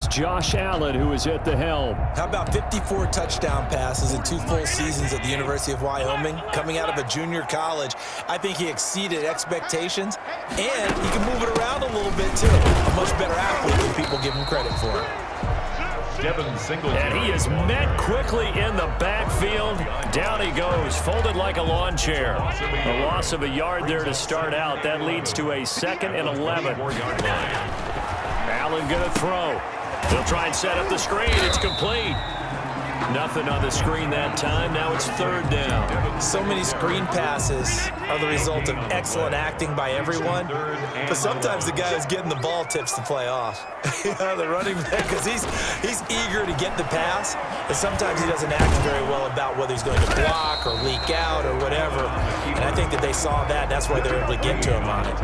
Josh Allen, who is at the helm. How about 54 touchdown passes in 2 full seasons at the University of Wyoming? Coming out of a junior college, I think he exceeded expectations, and he can move it around a little bit, too. A much better athlete than people give him credit for. And he is met quickly in the backfield. Down he goes, folded like a lawn chair. A loss of a yard there to start out. That leads to a 2nd and 11. Allen going to throw. He'll try and set up the screen. It's complete. Nothing on the screen that time. Now it's 3rd down. So many screen passes are the result of excellent acting by everyone. But sometimes the guy who's getting the ball tips the play off. The running back, because he's eager to get the pass. And sometimes he doesn't act very well about whether he's going to block or leak out or whatever. And I think that they saw that, and that's why they're able to get to him on it.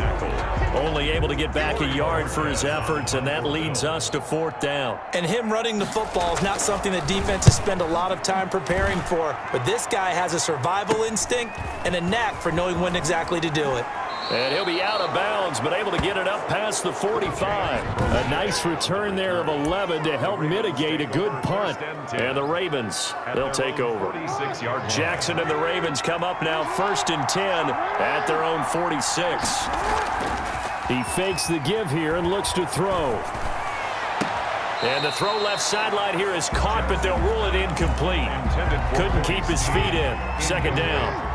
Only able to get back a yard for his efforts, and that leads us to 4th down. And him running the football is not something that defenses spend a lot of time preparing for. But this guy has a survival instinct and a knack for knowing when exactly to do it. And he'll be out of bounds, but able to get it up past the 45. A nice return there of 11 to help mitigate a good punt. And the Ravens, they'll take over. Jackson and the Ravens come up now 1st and 10 at their own 46. He fakes the give here and looks to throw. And the throw left sideline here is caught, but they'll rule it incomplete. Couldn't keep his feet in. 2nd down.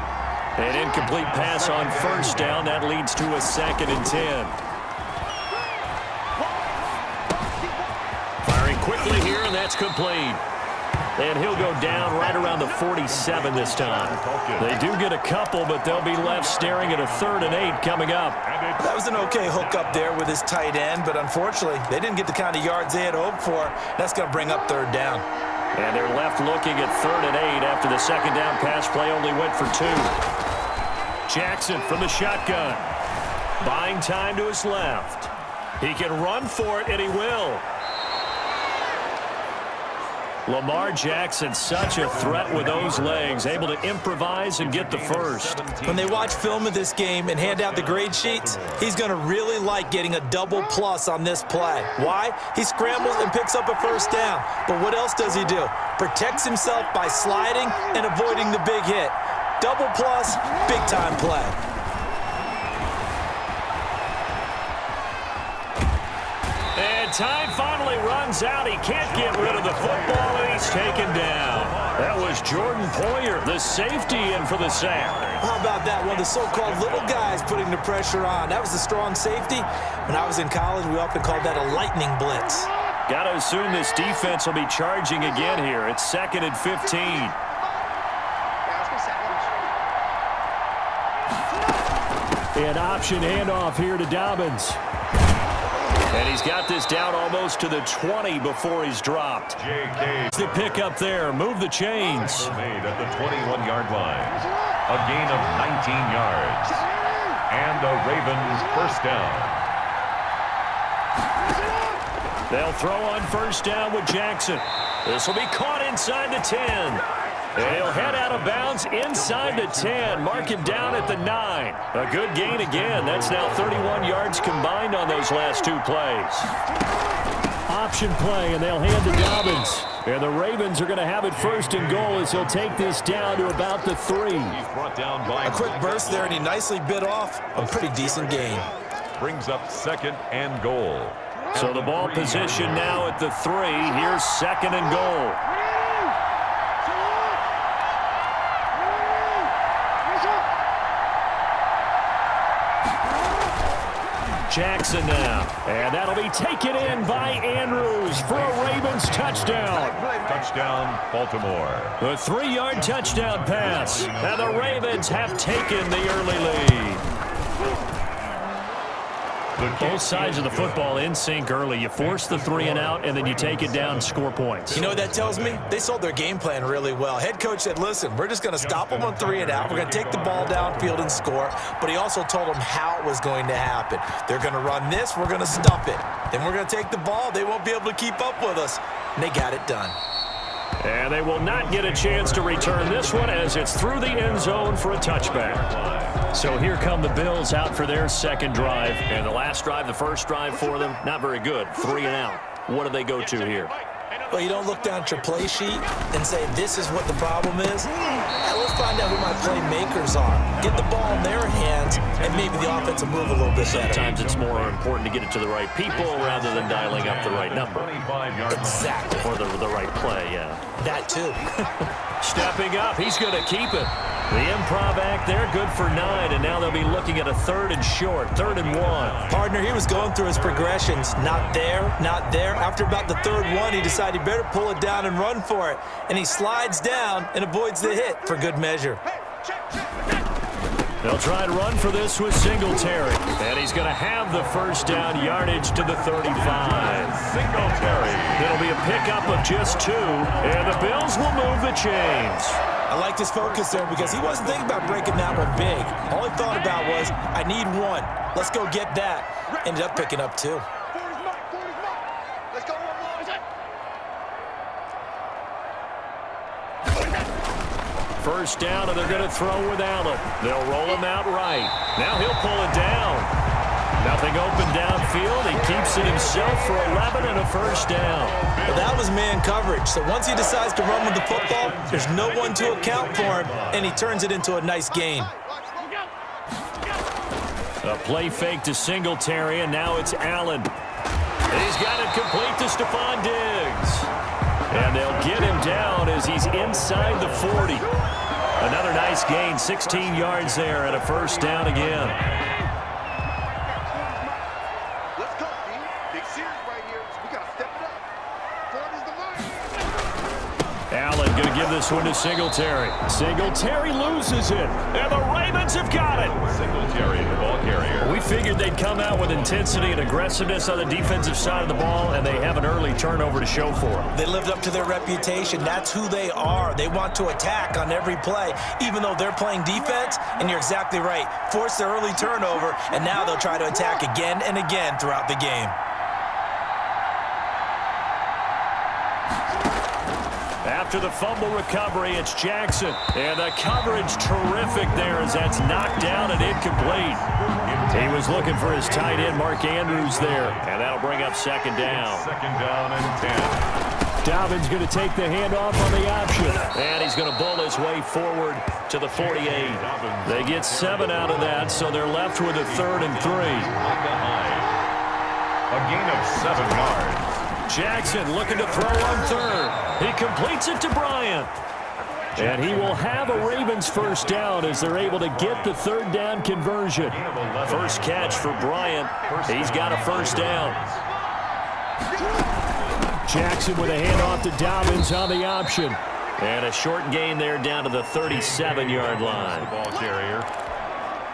An incomplete pass on 1st down. That leads to a 2nd and 10. Firing quickly here, and that's complete. And he'll go down right around the 47 this time. They do get a couple, but they'll be left staring at a 3rd and 8 coming up. That was an okay hook up there with his tight end, but unfortunately, they didn't get the kind of yards they had hoped for. That's going to bring up 3rd down. And they're left looking at 3rd and 8 after the 2nd down pass play only went for 2. Jackson from the shotgun. Buying time to his left. He can run for it, and he will. Lamar Jackson, such a threat with those legs, able to improvise and get the first. When they watch film of this game and hand out the grade sheets, he's going to really like getting a double plus on this play. Why? He scrambles and picks up a 1st down. But what else does he do? Protects himself by sliding and avoiding the big hit. Double plus, big-time play. And time finally runs out. He can't get rid of the football, and he's taken down. That was Jordan Poyer, the safety, in for the sack. How about that? One of the so-called little guys putting the pressure on. That was the strong safety. When I was in college, we often called that a lightning blitz. Got to assume this defense will be charging again here. It's 2nd and 15. An option handoff here to Dobbins. And he's got this down almost to the 20 before he's dropped. The pick up there. Move the chains. Made at the 21-yard line. A gain of 19 yards. And the Ravens 1st down. They'll throw on 1st down with Jackson. This will be caught inside the 10. And he'll head out of bounds inside the 10. Mark him down at the 9. A good gain again. That's now 31 yards combined on those last 2 plays. Option play, and they'll hand to Dobbins. And the Ravens are going to have it 1st and goal as he'll take this down to about the 3. A quick burst there, and he nicely bit off a pretty decent gain. Brings up 2nd and goal. So the ball position now at the 3. Here's 2nd and goal. Jackson now. And that'll be taken in by Andrews for a Ravens touchdown. Touchdown, Baltimore. A 3-yard touchdown pass. And the Ravens have taken the early lead. Both sides of the football in sync early. You force the 3 and out, and then you take it down, score points. You know what that tells me? They sold their game plan really well. Head coach said, listen, we're just going to stop them on 3 and out. We're going to take the ball downfield and score. But he also told them how it was going to happen. They're going to run this. We're going to stop it. Then we're going to take the ball. They won't be able to keep up with us. And they got it done. And they will not get a chance to return this one as it's through the end zone for a touchback. So here come the Bills out for their second drive. And the last drive, the first drive for them, not very good. 3 and out. what do they go to here? Well, you don't look down at your play sheet and say, this is what the problem is. Yeah, let's find out who my playmakers are. Get the ball in their hands, and maybe the offense will move a little bit better. Sometimes it's more important to get it to the right people rather than dialing up the right number. Exactly. Or the right play, yeah. That too. Stepping up, he's going to keep it. The improv act there, good for 9, and now they'll be looking at a 3rd and short, 3rd and 1. Partner, he was going through his progressions. Not there, not there. After about the 3rd one, he decided he better pull it down and run for it. And he slides down and avoids the hit for good measure. They'll try and run for this with Singletary. And he's going to have the first down, yardage to the 35. Singletary. It'll be a pickup of just 2, and the Bills will move the chains. I liked his focus there because he wasn't thinking about breaking that one big. All he thought about was, I need 1. Let's go get that. Ended up picking up 2. First down, and they're going to throw with Allen. They'll roll him out right. Now he'll pull it down. Nothing open downfield. He keeps it himself for 11 and a first down. Well, that was man coverage. So once he decides to run with the football, there's no one to account for him, and he turns it into a nice gain. A play fake to Singletary, and now it's Allen. He's got it complete to Stephon Diggs. And they'll get him down as he's inside the 40. Another nice gain, 16 yards there, and a first down again. Let's go, D. Big series right here. We got to step it up. Forward is the line. Allen going to give this one to Singletary. Singletary loses it, and the Ravens have got it. Singletary, the ball carrier. We figured they'd come out with intensity and aggressiveness on the defensive side of the ball, and they have an early turnover to show for it. They lived up to their reputation. That's who they are. They want to attack on every play, even though they're playing defense, and you're exactly right. Force their early turnover, and now they'll try to attack again and again throughout the game. After the fumble recovery, it's Jackson. And the coverage terrific there as that's knocked down and incomplete. He was looking for his tight end, Mark Andrews, there. And that'll bring up second down. Second down and 10. Dobbins going to take the handoff on the option. And he's going to bull his way forward to the 48. They get 7 out of that, so they're left with a 3rd and 3. A gain of 7 yards. Jackson looking to throw on 3rd. He completes it to Bryant. And he will have a Ravens first down as they're able to get the 3rd down conversion. First catch for Bryant. He's got a first down. Jackson with a handoff to Dobbins on the option. And a short gain there down to the 37-yard line. The ball carrier.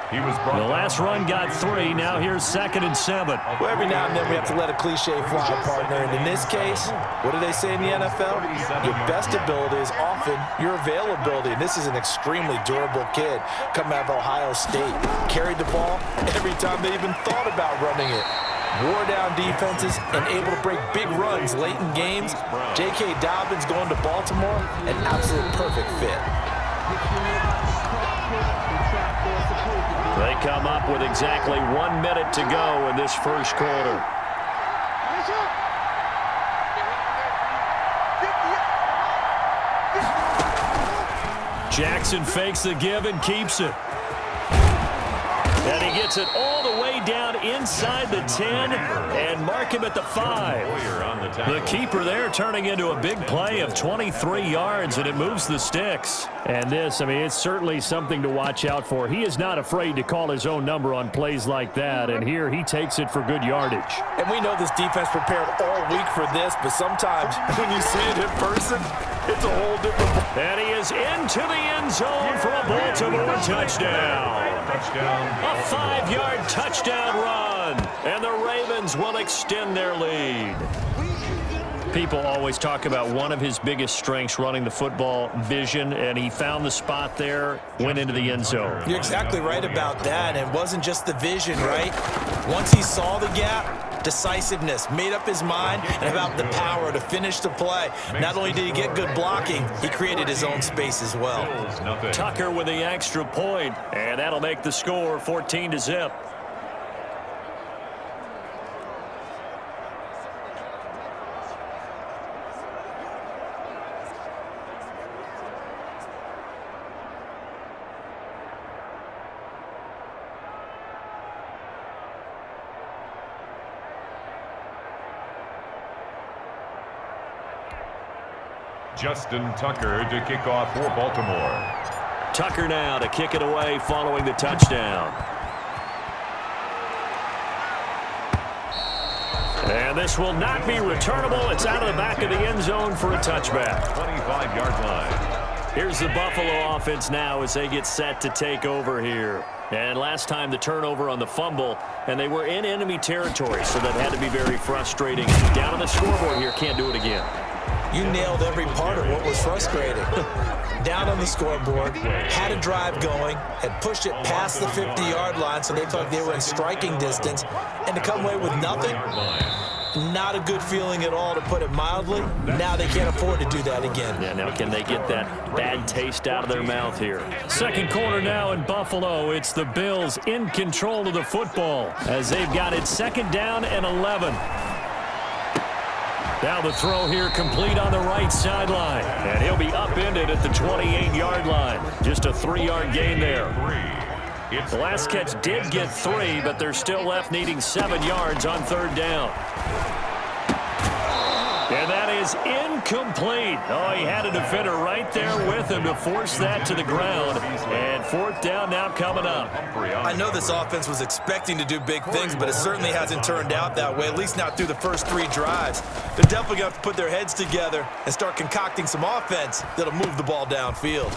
He was The last run got 3. Now here's 2nd and 7. Well, every now and then we have to let a cliche fly, partner. And in this case, what do they say in the NFL? Your best ability is often your availability. And this is an extremely durable kid coming out of Ohio State. Carried the ball every time they even thought about running it. Wore down defenses and able to break big runs late in games. J.K. Dobbins going to Baltimore, an absolute perfect fit. They come up with exactly 1 minute to go in this first quarter. Jackson fakes the give and keeps it. And he gets it all the way down inside the 10 and mark him at the 5. The keeper there turning into a big play of 23 yards, and it moves the sticks. And this, I mean, it's certainly something to watch out for. He is not afraid to call his own number on plays like that, and here he takes it for good yardage. And we know this defense prepared all week for this, but sometimes when you see it in person, it's a whole different. And he is into the end zone for a Baltimore touchdown. A 5-yard touchdown run, and the Ravens will extend their lead. People always talk about one of his biggest strengths running the football, vision, and he found the spot there, went into the end zone. You're exactly right about that. It wasn't just the vision, right? Once he saw the gap, decisiveness, made up his mind, and about the power to finish the play. Not only did he get good blocking, he created his own space as well. Tucker with the extra point, and that'll make the score 14-0. Justin Tucker to kick off for Baltimore. Tucker now to kick it away following the touchdown. And this will not be returnable. It's out of the back of the end zone for a touchback. 25-yard line. Here's the Buffalo offense now as they get set to take over here. And last time the turnover on the fumble, and they were in enemy territory, so that had to be very frustrating. Down on the scoreboard here, can't do it again. You nailed every part of what was frustrating. Down on the scoreboard, had a drive going, had pushed it past the 50-yard line so they felt like they were in striking distance, and to come away with nothing, not a good feeling at all, to put it mildly. Now they can't afford to do that again. Yeah, now can they get that bad taste out of their mouth here? Second quarter now in Buffalo. It's the Bills in control of the football as they've got it second down and 11. Now the throw here complete on the right sideline. And he'll be upended at the 28-yard line. Just a 3-yard gain there. The last catch did get 3, but they're still left needing 7 yards on third down. And that is incomplete. Oh, he had a defender right there with him to force that to the ground. And fourth down now coming up. I know this offense was expecting to do big things, but it certainly hasn't turned out that way, at least not through the first 3 drives. They're definitely going to have to put their heads together and start concocting some offense that'll move the ball downfield.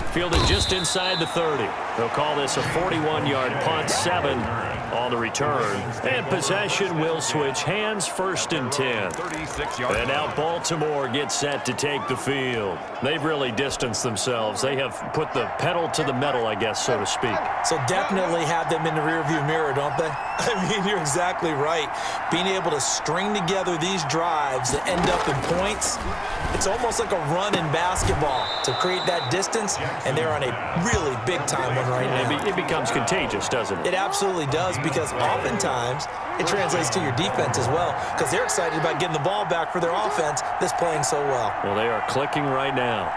Fielded just inside the 30. They'll call this a 41-yard punt, 7 on the return. And possession will switch hands, first and 10. And now Baltimore gets set to take the field. They've really distanced themselves. They have put the pedal to the metal, I guess, so to speak. So definitely have them in the rearview mirror, don't they? I mean, you're exactly right. Being able to string together these drives that end up in points, it's almost like a run in basketball to create that distance, and they're on a really big-time one right now. It becomes contagious, doesn't it? It absolutely does, because oftentimes it translates to your defense as well, because they're excited about getting the ball back for their offense that's playing so well. Well, they are clicking right now.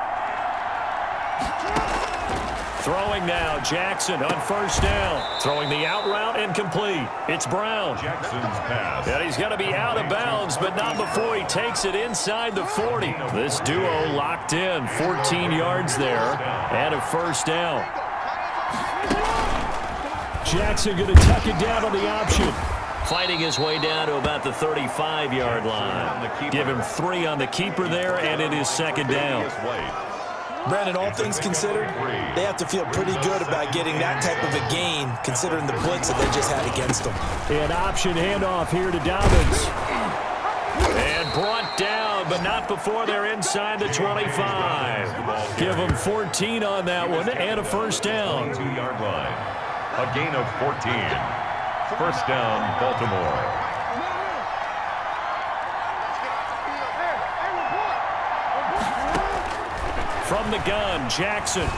Throwing now, Jackson on first down. Throwing the out route and complete. It's Brown. Jackson's pass. And he's going to be out of bounds, but not before he takes it inside the 40. This duo locked in, 14 yards there, and a first down. Jackson going to tuck it down on the option. Fighting his way down to about the 35-yard line. Give him 3 on the keeper there, and it is second down. Brandon, all things considered, they have to feel pretty good about getting that type of a gain, considering the blitz that they just had against them. An option handoff here to Dobbins. And brought down, but not before they're inside the 25. Give them 14 on that one, and a first down. 2-yard line. A gain of 14. First down, Baltimore. From the gun, Jackson.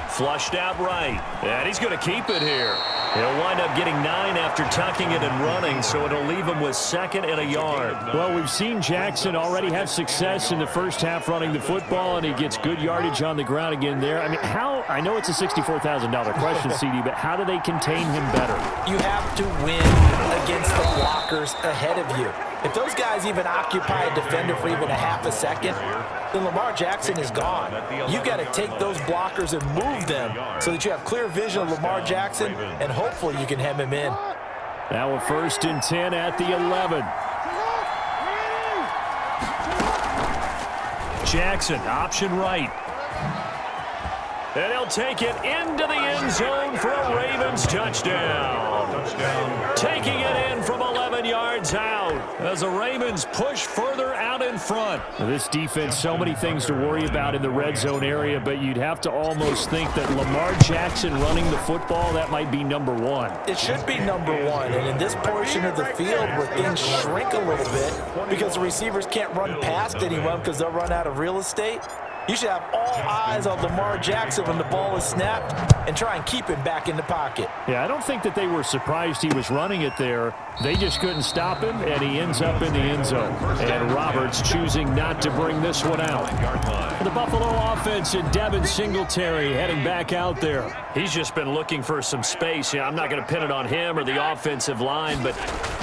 Flushed out right. And he's going to keep it here. He'll wind up getting 9 after tucking it and running, so it'll leave him with 2nd and a yard. Well, we've seen Jackson already have success in the first half running the football, and he gets good yardage on the ground again there. I mean, I know it's a $64,000 question, CD, but how do they contain him better? You have to win against the blockers ahead of you. If those guys even occupy a defender for even a half a second, then Lamar Jackson is gone. You've got to take those blockers and move them so that you have clear vision of Lamar Jackson, and hopefully you can hem him in. Now a 1st and 10 at the 11. Jackson, option right. And he'll take it into the end zone for a Ravens touchdown. Taking it in from 11 yards out as the Ravens push further out in front. This defense, so many things to worry about in the red zone area, but you'd have to almost think that Lamar Jackson running the football, that might be number 1. It should be number 1, and in this portion of the field where things shrink a little bit because the receivers can't run past anyone because they'll run out of real estate, you should have all eyes on Lamar Jackson when the ball is snapped and try and keep him back in the pocket. Yeah, I don't think that they were surprised he was running it there. They just couldn't stop him, and he ends up in the end zone. And Roberts choosing not to bring this one out. The Buffalo offense and Devin Singletary heading back out there. He's just been looking for some space. Yeah, I'm not going to pin it on him or the offensive line, but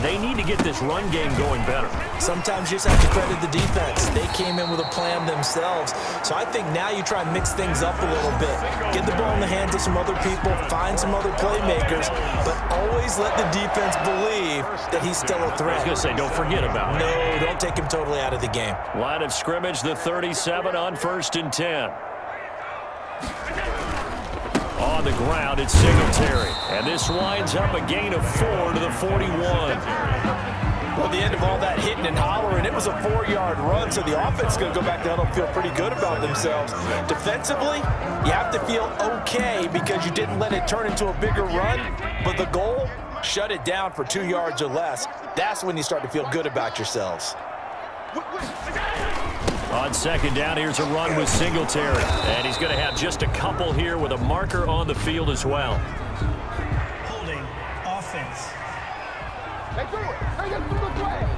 they need to get this run game going better. Sometimes you just have to credit the defense. They came in with a plan themselves. So I think now you try and mix things up a little bit. Get the ball in the hands of some other people, find some other playmakers, but always let the defense believe that he's still a threat. I was going to say, don't forget about it. No, don't take him totally out of the game. Line of scrimmage, the 37 on 1st and 10. On the ground, it's Singletary. And this winds up a gain of 4 to the 41. Well, the end of all that hitting and hollering, it was a 4-yard run, so the offense is going to go back down and feel pretty good about themselves. Defensively, you have to feel okay because you didn't let it turn into a bigger run, but the goal, shut it down for 2 yards or less. That's when you start to feel good about yourselves. On 2nd down, here's a run with Singletary. And he's going to have just a couple here with a marker on the field as well. Holding offense. They do it. They get through the flash.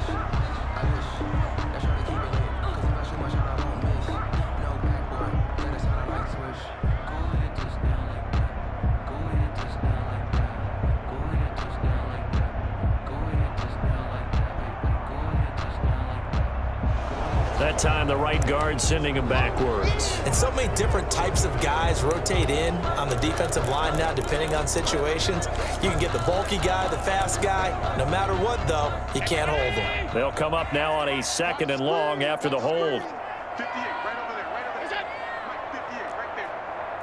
That time, the right guard sending him backwards. And so many different types of guys rotate in on the defensive line now, depending on situations. You can get the bulky guy, the fast guy. No matter what, though, you can't hold them. They'll come up now on a 2nd and long after the hold. 58, right over there, right over there. Mike, 58, right there.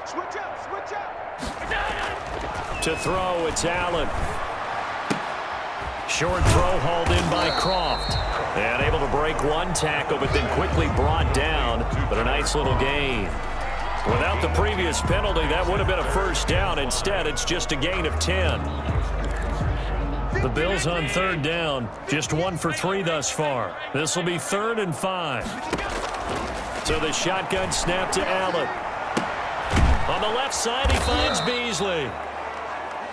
Switch up, switch up. To throw, it's Allen. Short throw hauled in by Croft. And able to break one tackle, but then quickly brought down. But a nice little gain. Without the previous penalty, that would have been a 1st down. Instead, it's just a gain of 10. The Bills on 3rd down. Just 1 for 3 thus far. This will be 3rd and 5. So the shotgun snap to Allen. On the left side, he finds Beasley.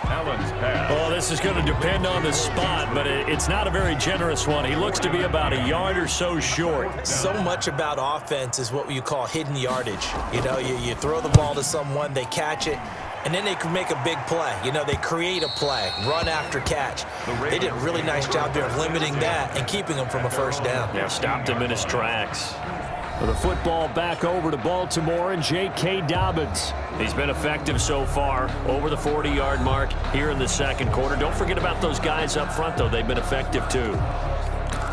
Allen's pass. Oh, this is going to depend on the spot, but it's not a very generous one. He looks to be about a yard or so short. So much about offense is what you call hidden yardage. You know, you throw the ball to someone, they catch it, and then they can make a big play. You know, they create a play, run after catch. They did a really nice job there of limiting that and keeping him from a 1st down. Yeah, stopped him in his tracks. The football back over to Baltimore and J.K. Dobbins. He's been effective so far, over the 40-yard mark here in the 2nd quarter. Don't forget about those guys up front, though. They've been effective, too.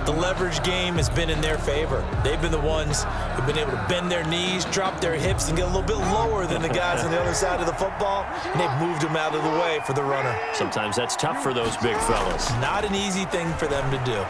The leverage game has been in their favor. They've been the ones who've been able to bend their knees, drop their hips, and get a little bit lower than the guys on the other side of the football, and they've moved them out of the way for the runner. Sometimes that's tough for those big fellas. Not an easy thing for them to do.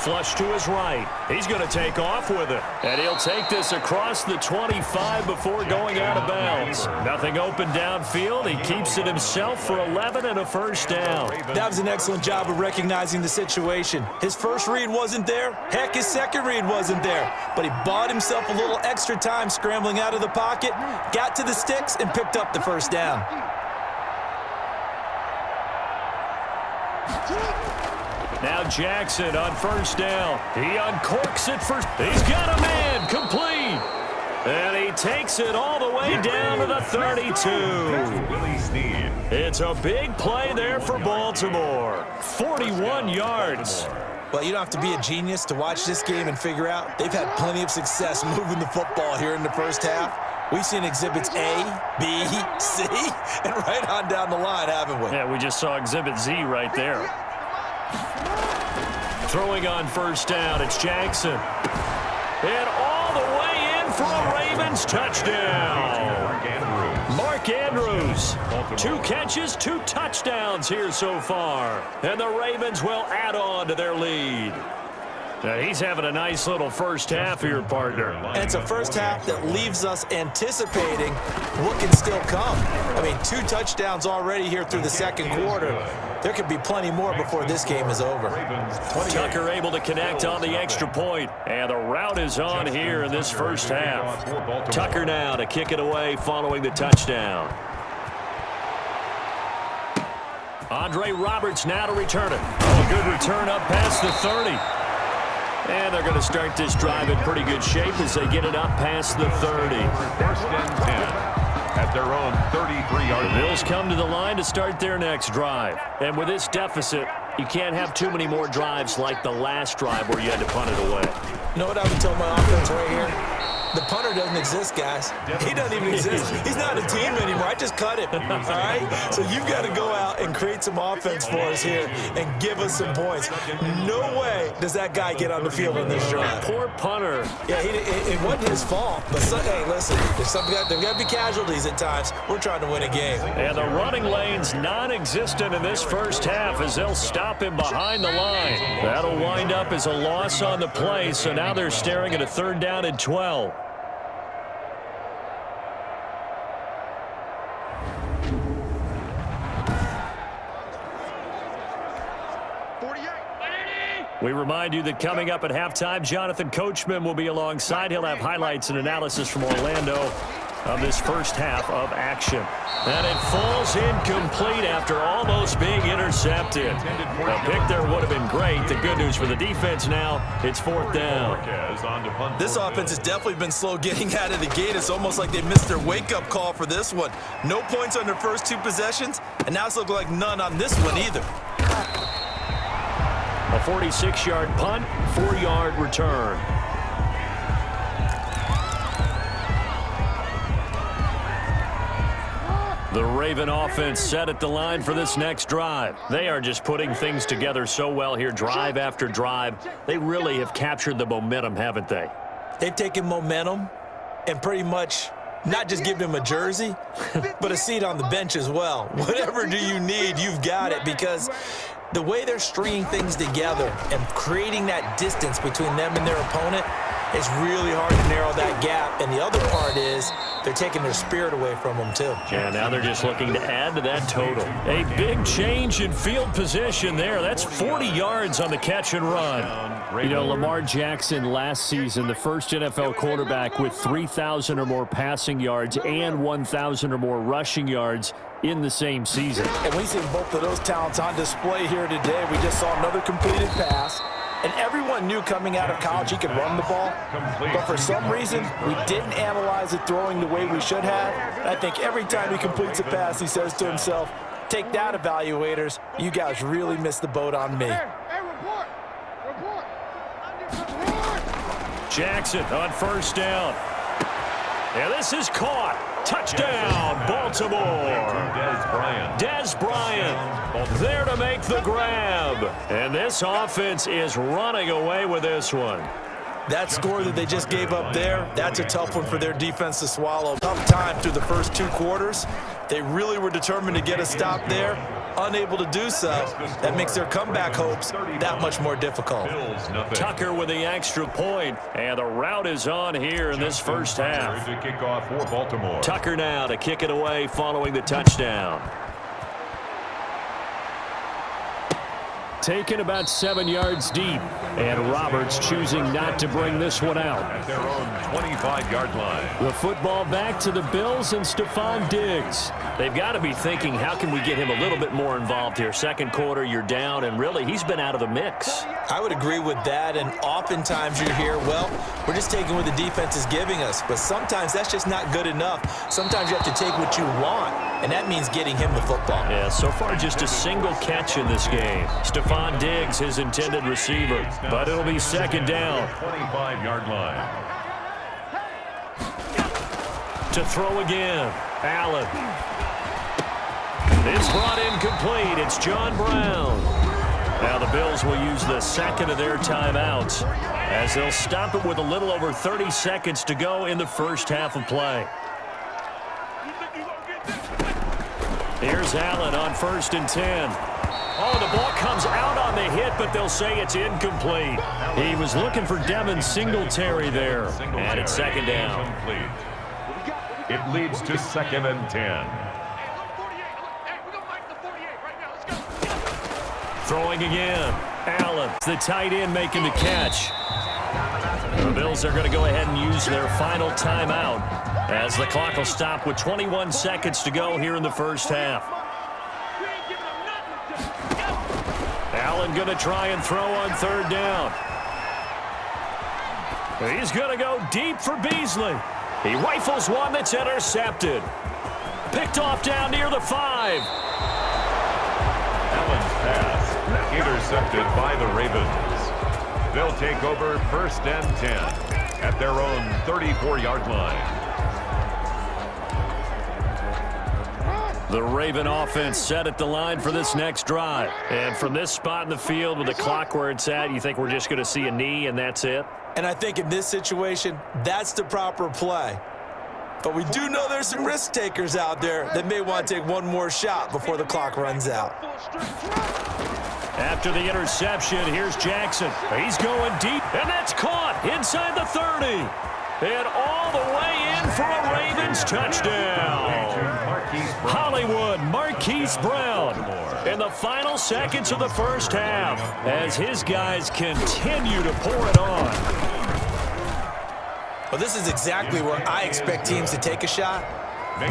Flush to his right. He's going to take off with it. And he'll take this across the 25 before going out of bounds. Nothing open downfield. He keeps it himself for 11 and a 1st down. That was an excellent job of recognizing the situation. His first read wasn't there. Heck, his second read wasn't there. But he bought himself a little extra time scrambling out of the pocket, got to the sticks, and picked up the 1st down. Now Jackson on 1st down. He uncorks it first. He's got a man complete. And he takes it all the way down to the 32. It's a big play there for Baltimore. 41 yards. Well, you don't have to be a genius to watch this game and figure out they've had plenty of success moving the football here in the 1st half. We've seen exhibits A, B, C, and right on down the line, haven't we? Yeah, we just saw exhibit Z right there. Throwing on 1st down, it's Jackson. And all the way in for a Ravens touchdown. Mark Andrews. 2 catches, 2 touchdowns here so far. And the Ravens will add on to their lead. Now, he's having a nice little 1st half here, partner. And it's a 1st half that leaves us anticipating what can still come. I mean, 2 touchdowns already here through the 2nd quarter. There could be plenty more before this game is over. Tucker able to connect on the extra point. And the route is on here in this 1st half. Tucker now to kick it away following the touchdown. Andre Roberts now to return it. Oh, good return up past the 30. And they're going to start this drive in pretty good shape as they get it up past the 30. 1st and 10 at their own 33-yard line. The Bills come to the line to start their next drive. And with this deficit, You can't have too many more drives like the last drive where you had to punt it away. You know what I would tell my offense right here? The punter doesn't exist, guys. He doesn't even exist. He's not a team anymore. I just cut him, all right? So you've got to go out and create some offense for us here and give us some points. No way does that guy get on the field on this drive. Poor punter. Yeah, it wasn't his fault. But, hey, listen, there's got to be casualties at times. We're trying to win a game. And the running lane's non-existent in this first half as they'll stop him behind the line. That'll wind up as a loss on the play, so now they're staring at a 3rd down and 12. We remind you that coming up at halftime, Jonathan Coachman will be alongside. He'll have highlights and analysis from Orlando of this first half of action. And it falls incomplete after almost being intercepted. A pick there would have been great. The good news for the defense now, it's 4th down. This offense has definitely been slow getting out of the gate. It's almost like they missed their wake-up call for this one. No points on their first 2 possessions, and now it's looking like none on this one either. A 46-yard punt, 4-yard return. The Raven offense set at the line for this next drive. They are just putting things together so well here, drive after drive. They really have captured the momentum, haven't they? They've taken momentum and pretty much not just given him a jersey, but a seat on the bench as well. Whatever do you need, you've got it, because the way they're stringing things together and creating that distance between them and their opponent, it's really hard to narrow that gap. And the other part is they're taking their spirit away from them, too. And now they're just looking to add to that total. A big change in field position there. That's 40 yards on the catch and run. You know, Lamar Jackson last season, the first NFL quarterback with 3,000 or more passing yards and 1,000 or more rushing yards in the same season. And we see both of those talents on display here today. We just saw another completed pass. And everyone knew coming out of college he could run the ball. But for some reason, we didn't analyze it throwing the way we should have. And I think every time he completes a pass, he says to himself, take that, evaluators. You guys really missed the boat on me. Jackson on 1st down. And this is caught. Touchdown, Baltimore. Dez Bryant there to make the grab. And this offense is running away with this one. That score that they just gave up there, that's a tough one for their defense to swallow. Tough time through the first 2 quarters. They really were determined to get a stop there. Unable to do so. That makes their comeback hopes that much more difficult. Tucker with the extra point, and the route is on here in this first half. Tucker now to kick it away following the touchdown. Taken about 7 yards deep, and Roberts choosing not to bring this one out. At their own 25-yard line. The football back to the Bills and Stephon Diggs. They've got to be thinking, how can we get him a little bit more involved here? Second quarter, you're down, and really, he's been out of the mix. I would agree with that, and oftentimes you hear, well, we're just taking what the defense is giving us, but sometimes that's just not good enough. Sometimes you have to take what you want, and that means getting him the football. Yeah, so far just a single catch in this game. Stephon Diggs, his intended receiver, but it'll be 2nd down. 25-yard line. To throw again, Allen. It's brought incomplete. It's John Brown. Now the Bills will use the second of their timeouts as they'll stop it with a little over 30 seconds to go in the first half of play. Here's Allen on 1st and 10. Oh, the ball comes out on the hit, but they'll say it's incomplete. He was looking for Devin Singletary there, and it's 2nd down. It leads to 2nd and 10. Throwing again. Allen, the tight end making the catch. The Bills are going to go ahead and use their final timeout as the clock will stop with 21 seconds to go here in the first half. Allen going to try and throw on 3rd down. He's going to go deep for Beasley. He rifles one that's intercepted. Picked off down near the 5. Allen's pass intercepted by the Ravens. They'll take over 1st and 10 at their own 34-yard line. The Raven offense set at the line for this next drive. And from this spot in the field with the clock where it's at, you think we're just going to see a knee and that's it? And I think in this situation, that's the proper play. But we do know there's some risk takers out there that may want to take one more shot before the clock runs out. After the interception, here's Jackson. He's going deep, and that's caught inside the 30. And all the way in for a Ravens touchdown. Hollywood Marquise Brown in the final seconds of the first half as his guys continue to pour it on. Well, this is exactly where I expect teams to take a shot.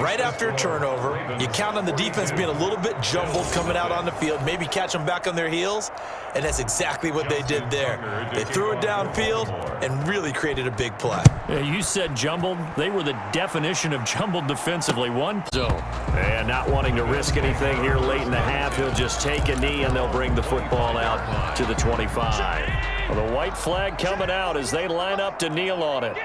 Right after a turnover, you count on the defense being a little bit jumbled coming out on the field, maybe catch them back on their heels, and that's exactly what they did there. They threw it downfield and really created a big play. Yeah, you said jumbled. They were the definition of jumbled defensively. One zone. And not wanting to risk anything here late in the half, he'll just take a knee and they'll bring the football out to the 25. Well, the white flag coming out as they line up to kneel on it.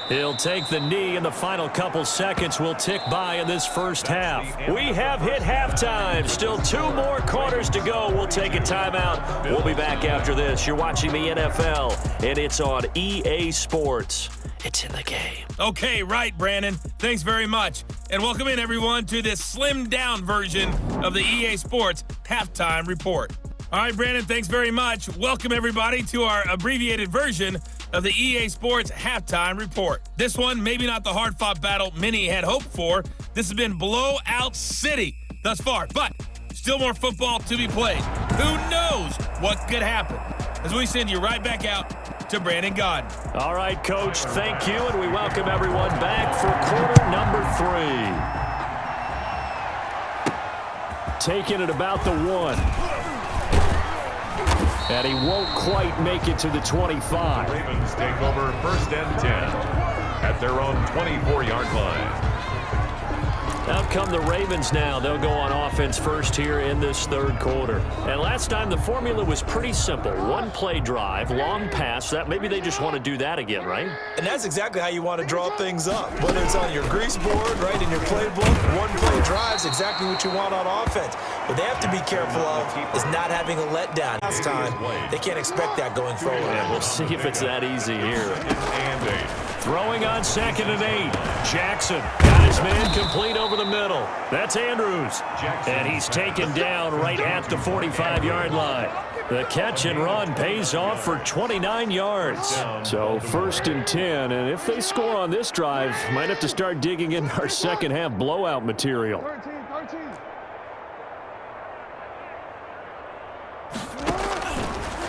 He'll take the knee, and the final couple seconds will tick by in this first half. We have hit halftime. Still 2 more quarters to go. We'll take a timeout. We'll be back after this. You're watching the NFL, and it's on EA Sports. It's in the game. Okay, right, Brandon. Thanks very much. And welcome in, everyone, to this slimmed-down version of the EA Sports Halftime Report. All right, Brandon, thanks very much. Welcome, everybody, to our abbreviated version of the EA Sports Halftime Report. This one, maybe not the hard-fought battle many had hoped for. This has been blowout city thus far, but still more football to be played. Who knows what could happen? As we send you right back out to Brandon Gaudin. All right, Coach, thank you, and we welcome everyone back for quarter number 3. Taking it about the 1. And he won't quite make it to the 25. Ravens take over 1st and 10 at their own 24-yard line. Out come the Ravens now. They'll go on offense first here in this third quarter. And last time the formula was pretty simple. 1-play drive, long pass. That maybe they just want to do that again, right? And that's exactly how you want to draw things up. Whether it's on your grease board, right, in your playbook, 1-play drive is exactly what you want on offense. What they have to be careful of is not having a letdown. Last time, they can't expect that going forward. Yeah, we'll see if it's that easy here. And 8. Throwing on 2nd and 8. Jackson got his man complete over the middle. That's Andrews. And he's taken down right at the 45-yard line. The catch and run pays off for 29 yards. So 1st and 10. And if they score on this drive, might have to start digging in our second half blowout material.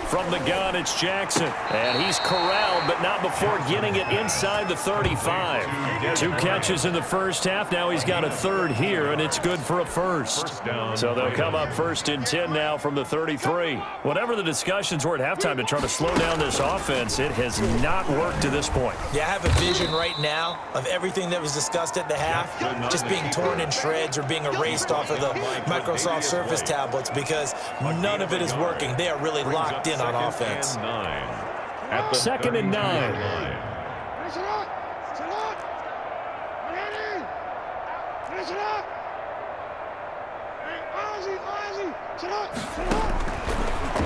From the gun, it's Jackson. And he's corralled, but not before getting it inside the 35. 2 catches in the first half. Now he's got a 3rd here, and it's good for a 1st. So they'll come up 1st and 10 now from the 33. Whatever the discussions were at halftime to try to slow down this offense, it has not worked to this point. Yeah, I have a vision right now of everything that was discussed at the half just being torn in shreds or being erased off of the Microsoft Surface tablets because none of it is working. They are really locked in on offense. 2nd and 9.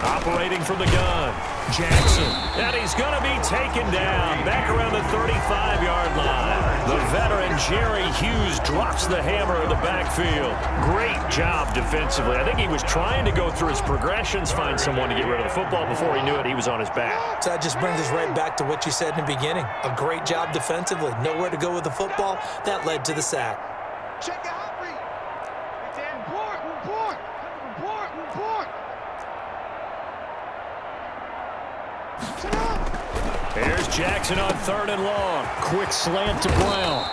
Operating from the gun, Jackson. And he's going to be taken down back around the 35-yard line. The veteran Jerry Hughes drops the hammer in the backfield. Great job defensively. I think he was trying to go through his progressions, find someone to get rid of the football. Before he knew it, he was on his back. So that just brings us right back to what you said in the beginning. A great job defensively. Nowhere to go with the football. That led to the sack. Check out. Here's Jackson on 3rd and long. Quick slant to Brown.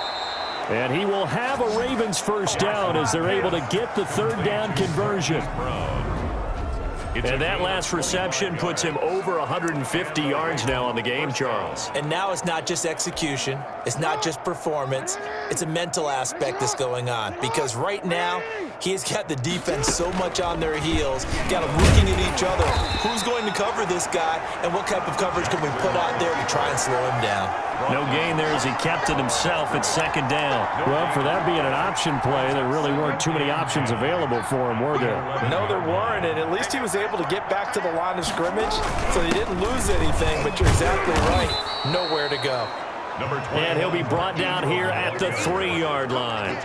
And he will have a Ravens first down as they're able to get the 3rd down conversion. And that last reception puts him over 150 yards now on the game, Charles. And now it's not just execution. It's not just performance. It's a mental aspect that's going on. Because right now, He has got the defense so much on their heels, got them looking at each other. Who's going to cover this guy, and what type of coverage can we put out there to try and slow him down? No gain there as he kept it himself at second down. Well, for that being an option play, there really weren't too many options available for him, were there? No, there weren't, and at least he was able to get back to the line of scrimmage, so he didn't lose anything, but you're exactly right. Nowhere to go. And he'll be brought down here at the 3-yard line.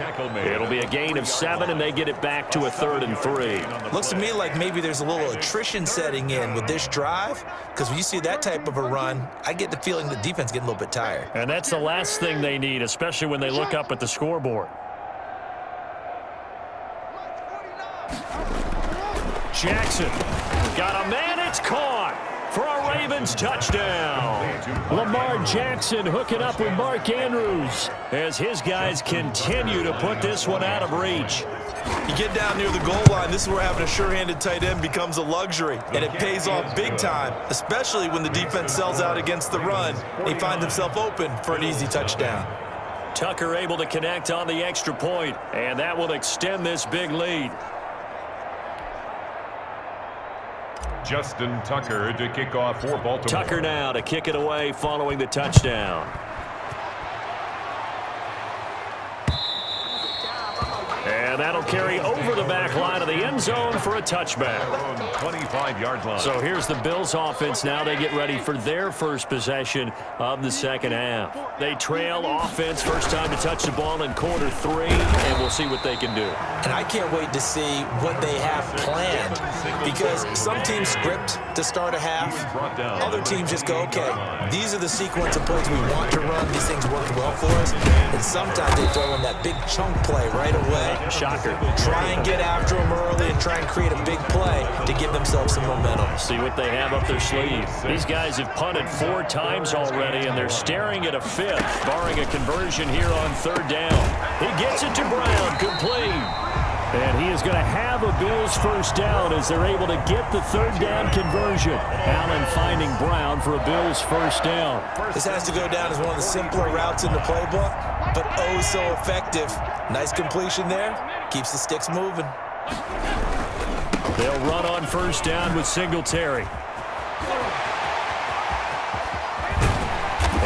It'll be a gain of 7, and they get it back to a 3rd and 3. Looks to me like maybe there's a little attrition setting in with this drive, because when you see that type of a run, I get the feeling the defense getting a little bit tired. And that's the last thing they need, especially when they look up at the scoreboard. Jackson got a man, it's caught for a Ravens touchdown. Lamar Jackson hooking up with Mark Andrews as his guys continue to put this one out of reach. You get down near the goal line, this is where having a sure-handed tight end becomes a luxury, and it pays off big time, especially when the defense sells out against the run, and he finds himself open for an easy touchdown. Tucker able to connect on the extra point, and that will extend this big lead. Justin Tucker to kick off for Baltimore. Tucker now to kick it away following the touchdown. And that'll carry over the back line of the end zone for a touchback. 25-yard line. So here's the Bills offense now. They get ready for their first possession of the second half. They trail offense, first time to touch the ball in quarter 3, and we'll see what they can do. And I can't wait to see what they have planned, because some teams script to start a half. Other teams just go, okay, these are the sequence of plays we want to run. These things work well for us. And sometimes they throw in that big chunk play right away. Shocker. Try and get after them early and try and create a big play to give themselves some momentum. See what they have up their sleeve. These guys have punted 4 times already, and they're staring at a 5th, barring a conversion here on 3rd down. He gets it to Brown, complete. And he is going to have a Bills first down as they're able to get the 3rd down conversion. Allen finding Brown for a Bills first down. This has to go down as one of the simpler routes in the playbook, but oh so effective. Nice completion there. Keeps the sticks moving. They'll run on first down with Singletary.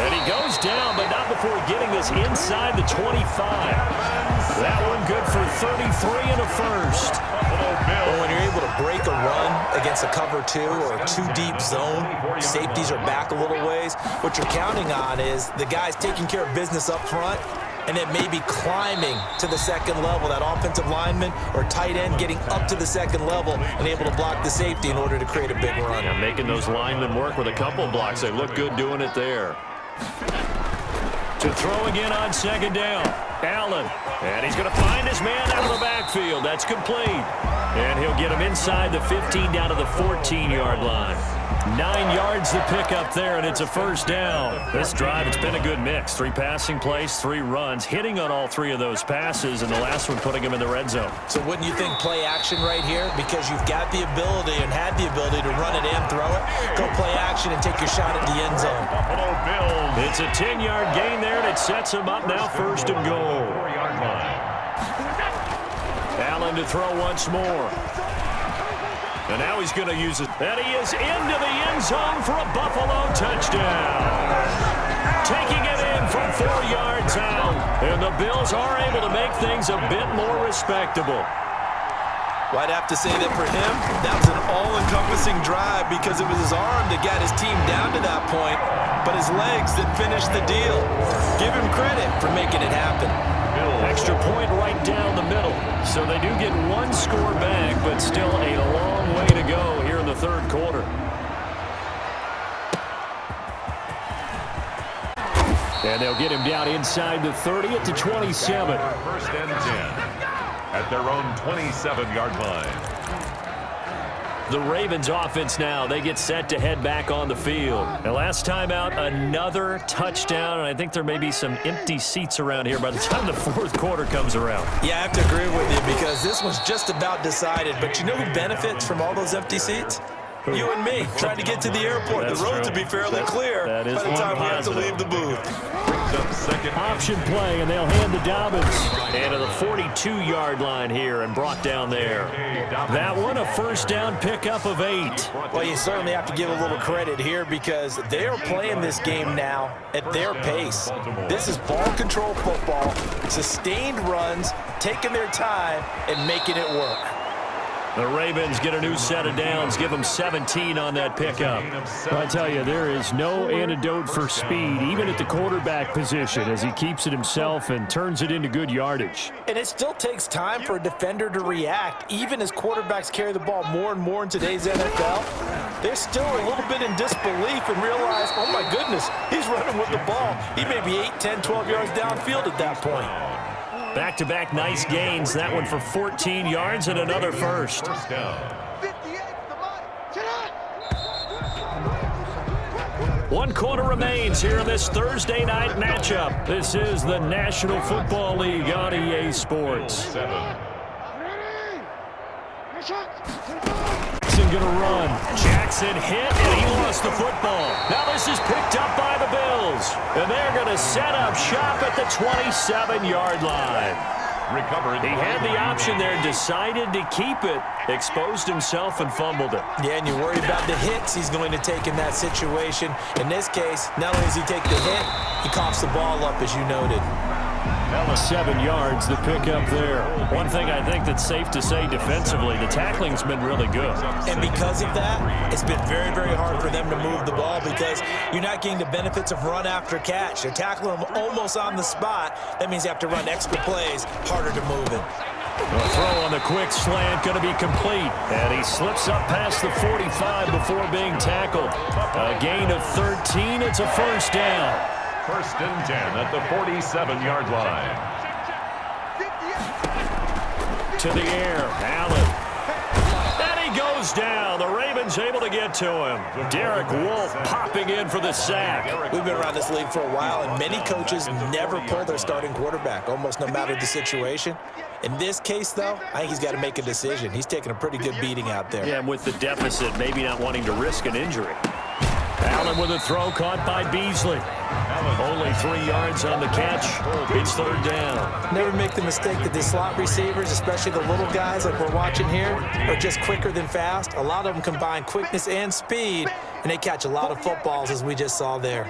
And he goes down, but not before getting this inside the 25. That one good for 33 and a first. Well, when you're able to break a run against a cover 2 or a 2-deep zone, safeties are back a little ways. What you're counting on is the guys taking care of business up front, and then maybe climbing to the second level, that offensive lineman or tight end getting up to the second level and able to block the safety in order to create a big run. Yeah, making those linemen work with a couple blocks. They look good doing it there. To throw again on second down. Allen. And he's going to find his man out of the backfield. That's complete. And he'll get him inside the 15 down to the 14-yard line. 9 yards to pick up there, and it's a first down. This drive, it's been a good mix. 3 passing plays, 3 runs, hitting on all 3 of those passes, and the last one putting him in the red zone. So wouldn't you think play action right here? Because you've got the ability and had the ability to run it and throw it. Go play action and take your shot at the end zone. Buffalo Bills. It's a 10-yard gain there, and it sets him up now first and goal. 4-yard line. Allen to throw once more. And now he's going to use it. And he is into the end zone for a Buffalo touchdown. Taking it in from 4 yards out. And the Bills are able to make things a bit more respectable. Well, I'd have to say that for him, that was an all-encompassing drive because it was his arm that got his team down to that point, but his legs that finished the deal. Give him credit for making it happen. Extra point right down the middle. So they do get 1 score back, but still a long way to go here in the 3rd quarter. And they'll get him down inside the 30 at the 27. First and 10 at their own 27-yard line. The Ravens offense now, they get set to head back on the field. And last time out, another touchdown, and I think there may be some empty seats around here by the time the 4th quarter comes around. Yeah, I have to agree with you because this one's just about decided. But you know who benefits from all those empty seats? You and me, trying to get to the airport. That's the road true. to be fairly clear That is by the one time we have to positive. leave the booth. Brings up second. Option play, and they'll hand to Dobbins. And to the 42-yard line here and brought down there. That one, a first down pickup of 8. Well, you certainly have to give a little credit here because they are playing this game now at their pace. This is ball control football, sustained runs, taking their time, and making it work. The Ravens get a new set of downs, give them 17 on that pickup. I tell you, there is no antidote for speed, even at the quarterback position, as he keeps it himself and turns it into good yardage. And it still takes time for a defender to react, even as quarterbacks carry the ball more and more in today's NFL. They're still a little bit in disbelief and realize, oh my goodness, he's running with the ball. He may be 8, 10, 12 yards downfield at that point. Back-to-back nice gains, that one for 14 yards and another first. First down. 58, the line. Sit on. 1 quarter remains here in this Thursday night matchup. This is the National Football League on EA Sports. 7. Jackson gonna run. Jackson hit, and he lost the football. Now this is picked up by the Bills, and they're gonna set up shop at the 27-yard line. Recovered. He had the option there, decided to keep it, exposed himself and fumbled it. Yeah, and you worry about the hits he's going to take in that situation. In this case, not only does he take the hit, he coughs the ball up, as you noted. 7 yards, the pickup there. One thing I think that's safe to say defensively, the tackling's been really good. And because of that, it's been very, very hard for them to move the ball because you're not getting the benefits of run after catch. They're tackling them almost on the spot. That means you have to run extra plays, harder to move it. The throw on the quick slant going to be complete. And he slips up past the 45 before being tackled. A gain of 13. It's a first down. First and 10 at the 47-yard line. To the air, Allen. And he goes down. The Ravens able to get to him. Derek Wolfe popping in for the sack. We've been around this league for a while, and many coaches never pull their starting quarterback, almost no matter the situation. In this case, though, I think he's got to make a decision. He's taking a pretty good beating out there. Yeah, and with the deficit, maybe not wanting to risk an injury. Allen with a throw caught by Beasley. Only 3 yards on the catch. It's third down. Never make the mistake that the slot receivers, especially the little guys like we're watching here, are just quicker than fast. A lot of them combine quickness and speed, and they catch a lot of footballs, as we just saw there.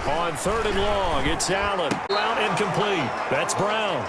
On third and long, it's Allen. Route incomplete. That's Brown.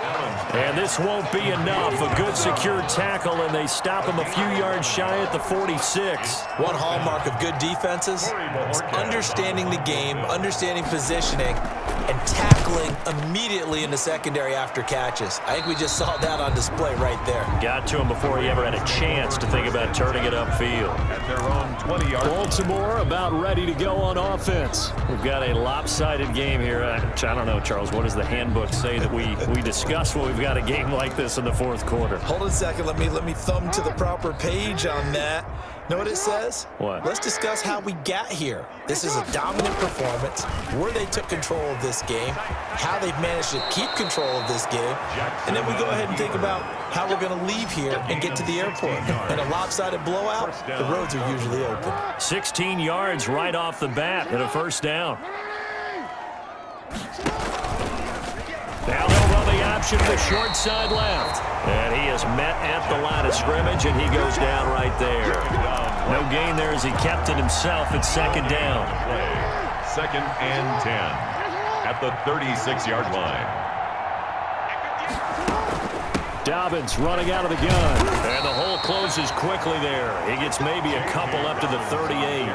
And this won't be enough. A good secure tackle, and they stop him a few yards shy at the 46. One hallmark of good defenses is understanding the game, understanding positioning, and tackling immediately in the secondary after catches. I think we just saw that on display right there. Got to him before he ever had a chance to think about turning it upfield. At their own 20-yard line. Baltimore about ready to go on offense. We've got a lopsided game here. I don't know, Charles, what does the handbook say that we discuss when we've got a game like this in the fourth quarter? Hold on a second. Let me thumb to the proper page on that. Know what it says? What? Let's discuss how we got here. This is a dominant performance, where they took control of this game, how they've managed to keep control of this game, and then we go ahead and think about how we're going to leave here and get to the airport. In a lopsided blowout, the roads are usually open. 16 yards right off the bat and a first down. Now they'll run the option to the short side left. And he is met at the line of scrimmage, and he goes down right there. No gain there as he kept it himself at second down. Second and 10 at the 36-yard line. Dobbins running out of the gun. And the hole closes quickly there. He gets maybe a couple up to the 38.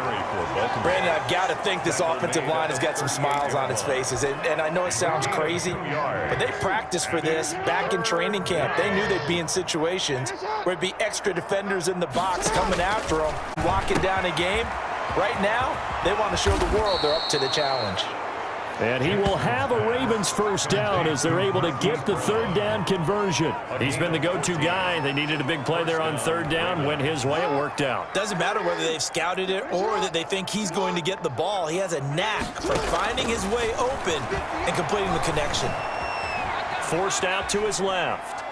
Brandon, I've got to think this offensive line has got some smiles on its faces. And I know it sounds crazy, but they practiced for this back in training camp. They knew they'd be in situations where it'd be extra defenders in the box coming after them, locking down a game. Right now, they want to show the world they're up to the challenge. And he will have a Ravens first down as they're able to get the third down conversion. He's been the go-to guy. They needed a big play there on third down. Went his way. It worked out. Doesn't matter whether they've scouted it or that they think he's going to get the ball. He has a knack for finding his way open and completing the connection. Forced out to his left.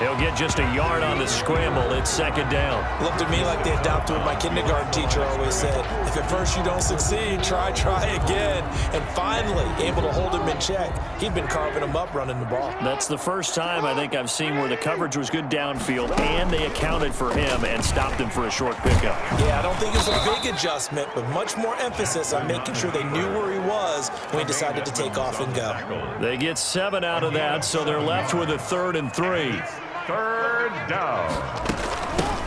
He'll get just a yard on the scramble. It's second down. Looked to me like they adopted what my kindergarten teacher always said. If at first you don't succeed, try again. And finally, able to hold him in check. He'd been carving him up running the ball. That's the first time I think I've seen where the coverage was good downfield, and they accounted for him and stopped him for a short pickup. Yeah, I don't think it was a big adjustment, but much more emphasis on making sure they knew where he was when he decided to take off and go. They get 7 out of that, so they're left with a 3rd and 3. Third down.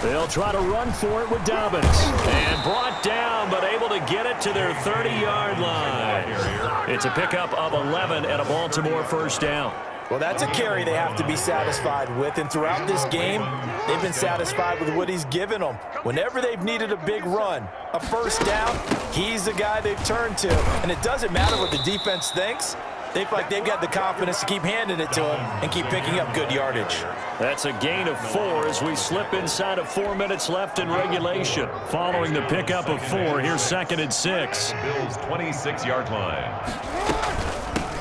They'll try to run for it with Dobbins. And brought down, but able to get it to their 30-yard line. It's a pickup of 11 and a Baltimore first down. Well, that's a carry they have to be satisfied with, and throughout this game, they've been satisfied with what he's given them. Whenever they've needed a big run, a first down, he's the guy they've turned to. And it doesn't matter what the defense thinks. They feel like they've got the confidence to keep handing it to him and keep picking up good yardage. That's a gain of 4 as we slip inside of 4 minutes left in regulation. Following the pickup of 4, here's 2nd and 6. Bills 26-yard line.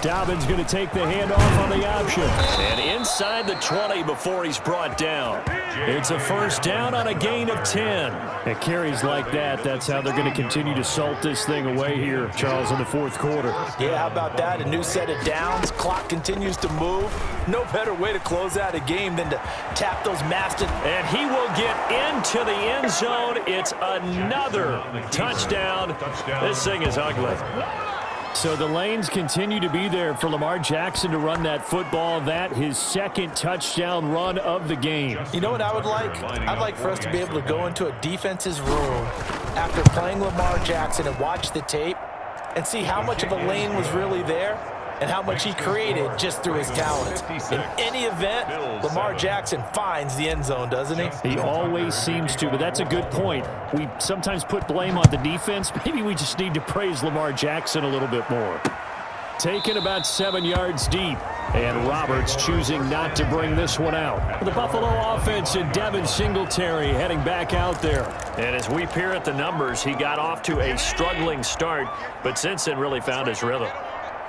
Dobbins going to take the handoff on the option. And inside the 20 before he's brought down. It's a first down on a gain of 10. It carries like that. That's how they're going to continue to salt this thing away here, Charles, in the 4th quarter. Yeah, how about that? A new set of downs. Clock continues to move. No better way to close out a game than to tap those masters. And he will get into the end zone. It's another touchdown. This thing is ugly. So the lanes continue to be there for Lamar Jackson to run that football. That his 2nd touchdown run of the game. You know what I would like? I'd like for us to be able to go into a defense's room after playing Lamar Jackson and watch the tape and see how much of a lane was really there and how much he created just through his talent. In any event, Lamar Jackson finds the end zone, doesn't he? He always seems to, but that's a good point. We sometimes put blame on the defense. Maybe we just need to praise Lamar Jackson a little bit more. Taken about 7 yards deep, and Roberts choosing not to bring this one out. The Buffalo offense and Devin Singletary heading back out there. And as we peer at the numbers, he got off to a struggling start, but since then really found his rhythm.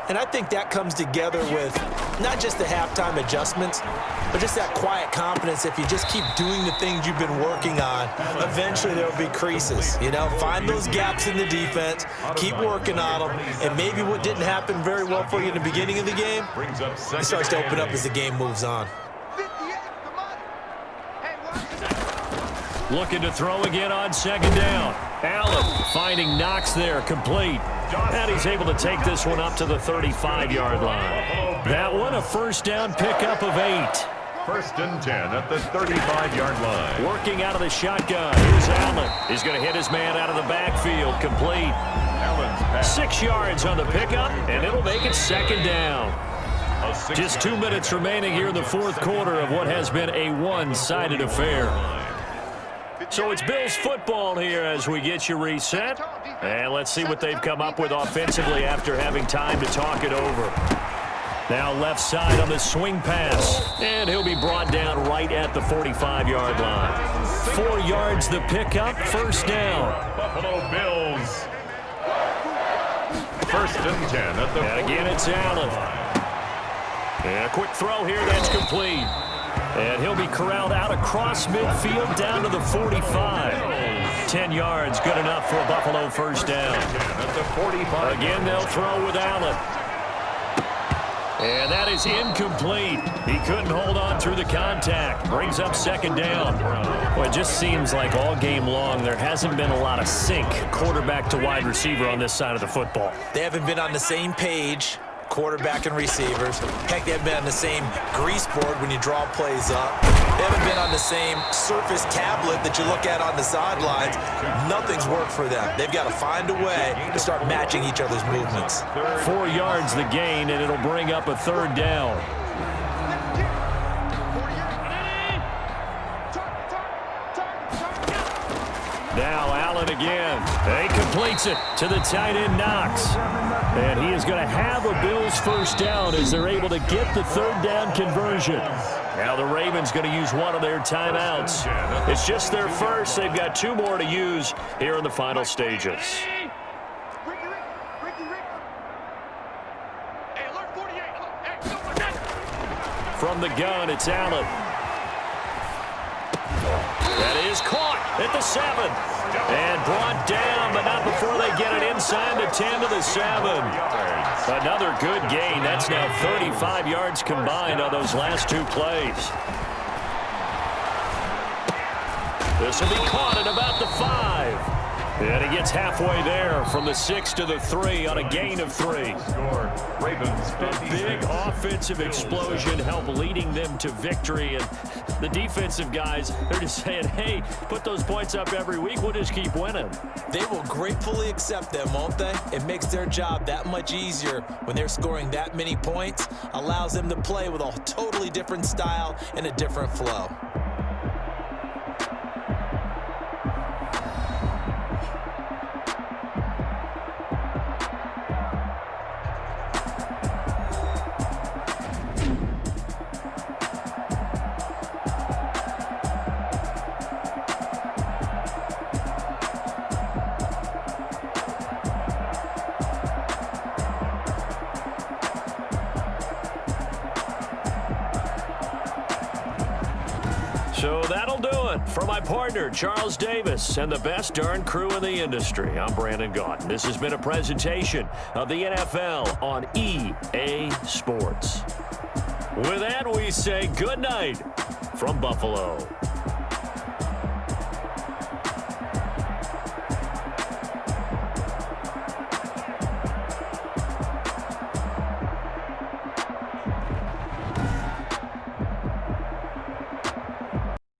And I think that comes together with not just the halftime adjustments, but just that quiet confidence. If you just keep doing the things you've been working on, eventually there will be creases. You know, find those gaps in the defense, keep working on them, and maybe what didn't happen very well for you in the beginning of the game, it starts to open up as the game moves on. Looking to throw again on 2nd down. Allen finding Knox there, complete. And he's able to take this one up to the 35-yard line. That one a first down pickup of 8. 1st and 10 at the 35-yard line. Working out of the shotgun. Here's Allen. He's going to hit his man out of the backfield, complete. Allen's pass. 6 yards on the pickup, and it'll make it 2nd down. Just 2 minutes remaining here in the 4th quarter of what has been a one-sided affair. So it's Bills football here as we get you reset. And let's see what they've come up with offensively after having time to talk it over. Now left side on the swing pass. And he'll be brought down right at the 45-yard line. 4 yards the pickup, first down. Buffalo Bills. 1st and 10 at the And again it's Allen. And a quick throw here, that's complete. And he'll be corralled out across midfield down to the 45. 10 yards, good enough for a Buffalo first down. At the 45. Again, they'll throw with Allen. And that is incomplete. He couldn't hold on through the contact. Brings up 2nd down. Well, it just seems like all game long there hasn't been a lot of sync quarterback to wide receiver on this side of the football. They haven't been on the same page, quarterback and receivers. Heck, they haven't been on the same grease board when you draw plays up. They haven't been on the same surface tablet that you look at on the sidelines. Nothing's worked for them. They've got to find a way to start matching each other's movements. 4 yards the gain, and it'll bring up a 3rd down. Now Allen again. He completes it to the tight end Knox. And he is going to have a Bills first down as they're able to get the 3rd down conversion. Now the Ravens going to use one of their timeouts. It's just their first. They've got 2 more to use here in the final stages. From the gun, it's Allen. That is caught at the 7. And brought down, but not before they get it inside the 10 to the 7. Another good gain. That's now 35 yards combined on those last 2 plays. This will be caught at about the 5. And he gets halfway there from the 6 to the 3 on a gain of 3. A big offensive explosion helped leading them to victory. And the defensive guys, they're just saying, hey, put those points up every week. We'll just keep winning. They will gratefully accept them, won't they? It makes their job that much easier when they're scoring that many points. Allows them to play with a totally different style and a different flow. So that'll do it for my partner, Charles Davis, and the best darn crew in the industry. I'm Brandon Gaudin. This has been a presentation of the NFL on EA Sports. With that, we say good night from Buffalo.